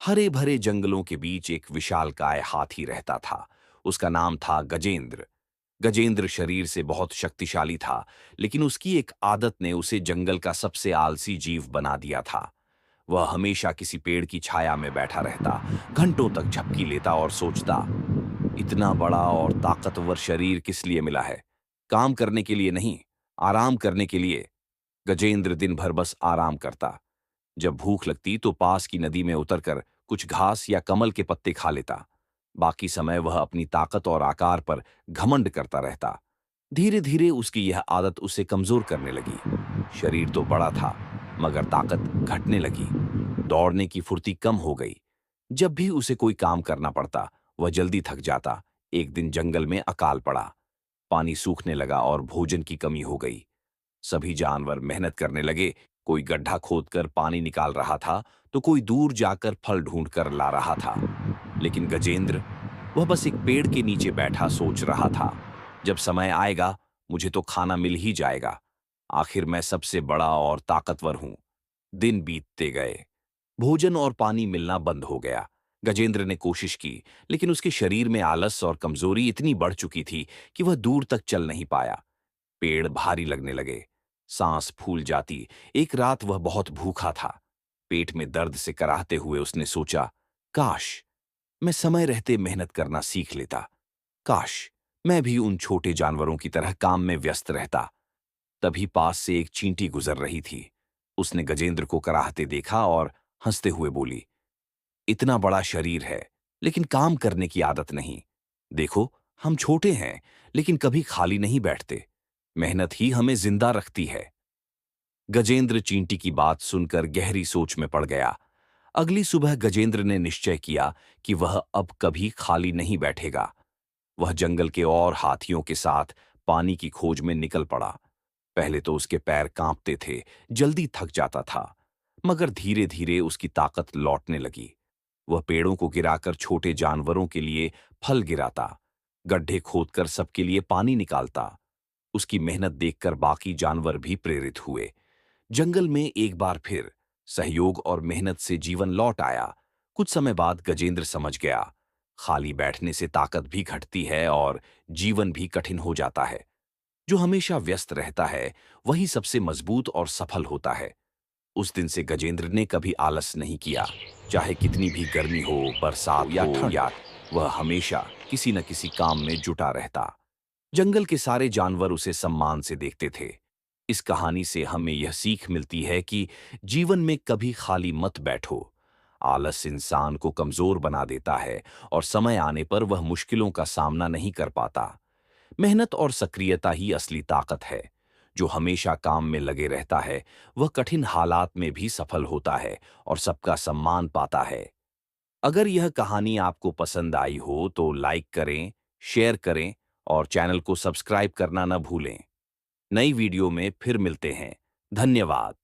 हरे भरे जंगलों के बीच एक विशालकाय हाथी रहता था। उसका नाम था गजेंद्र। गजेंद्र शरीर से बहुत शक्तिशाली था, लेकिन उसकी एक आदत ने उसे जंगल का सबसे आलसी जीव बना दिया था। वह हमेशा किसी पेड़ की छाया में बैठा रहता, घंटों तक झपकी लेता और सोचता, इतना बड़ा और ताकतवर शरीर किस लिए मिला है? काम करने के लिए नहीं, आराम करने के लिए। गजेंद्र दिन भर बस आराम करता। जब भूख लगती तो पास की नदी में उतरकर कुछ घास या कमल के पत्ते खा लेता। बाकी समय वह अपनी ताकत और आकार पर घमंड करता रहता। धीरे धीरे उसकी यह आदत उसे कमजोर करने लगी। शरीर तो बड़ा था, मगर ताकत घटने लगी। दौड़ने की फुर्ती कम हो गई। जब भी उसे कोई काम करना पड़ता, वह जल्दी थक जाता। एक दिन जंगल में अकाल पड़ा। पानी सूखने लगा और भोजन की कमी हो गई। सभी जानवर मेहनत करने लगे। कोई गड्ढा खोदकर पानी निकाल रहा था, तो कोई दूर जाकर फल ढूंढकर ला रहा था। लेकिन गजेंद्र, वह बस एक पेड़ के नीचे बैठा सोच रहा था, जब समय आएगा मुझे तो खाना मिल ही जाएगा। आखिर मैं सबसे बड़ा और ताकतवर हूं। दिन बीतते गए। भोजन और पानी मिलना बंद हो गया। गजेंद्र ने कोशिश की, लेकिन उसके शरीर में आलस और कमजोरी इतनी बढ़ चुकी थी कि वह दूर तक चल नहीं पाया। पेड़ भारी लगने लगे, सांस फूल जाती। एक रात वह बहुत भूखा था। पेट में दर्द से कराहते हुए उसने सोचा, काश मैं समय रहते मेहनत करना सीख लेता। काश मैं भी उन छोटे जानवरों की तरह काम में व्यस्त रहता। तभी पास से एक चींटी गुजर रही थी। उसने गजेंद्र को कराहते देखा और हंसते हुए बोली, इतना बड़ा शरीर है, लेकिन काम करने की आदत नहीं। देखो, हम छोटे हैं, लेकिन कभी खाली नहीं बैठते। मेहनत ही हमें जिंदा रखती है। गजेंद्र चींटी की बात सुनकर गहरी सोच में पड़ गया। अगली सुबह गजेंद्र ने निश्चय किया कि वह अब कभी खाली नहीं बैठेगा। वह जंगल के और हाथियों के साथ पानी की खोज में निकल पड़ा। पहले तो उसके पैर कांपते थे, जल्दी थक जाता था, मगर धीरे धीरे उसकी ताकत लौटने लगी। वह पेड़ों को गिराकर छोटे जानवरों के लिए फल गिराता, गड्ढे खोदकर सबके लिए पानी निकालता। उसकी मेहनत देखकर बाकी जानवर भी प्रेरित हुए। जंगल में एक बार फिर सहयोग और मेहनत से जीवन लौट आया। कुछ समय बाद गजेंद्र समझ गया, खाली बैठने से ताकत भी घटती है और जीवन भी कठिन हो जाता है। जो हमेशा व्यस्त रहता है, वही सबसे मजबूत और सफल होता है। उस दिन से गजेंद्र ने कभी आलस नहीं किया। चाहे कितनी भी गर्मी हो, बरसात हो या वह हमेशा किसी न किसी काम में जुटा रहता। जंगल के सारे जानवर उसे सम्मान से देखते थे। इस कहानी से हमें यह सीख मिलती है कि जीवन में कभी खाली मत बैठो। आलस इंसान को कमजोर बना देता है और समय आने पर वह मुश्किलों का सामना नहीं कर पाता। मेहनत और सक्रियता ही असली ताकत है। जो हमेशा काम में लगे रहता है, वह कठिन हालात में भी सफल होता है और सबका सम्मान पाता है। अगर यह कहानी आपको पसंद आई हो तो लाइक करें, शेयर करें और चैनल को सब्सक्राइब करना न भूलें। नई वीडियो में फिर मिलते हैं। धन्यवाद।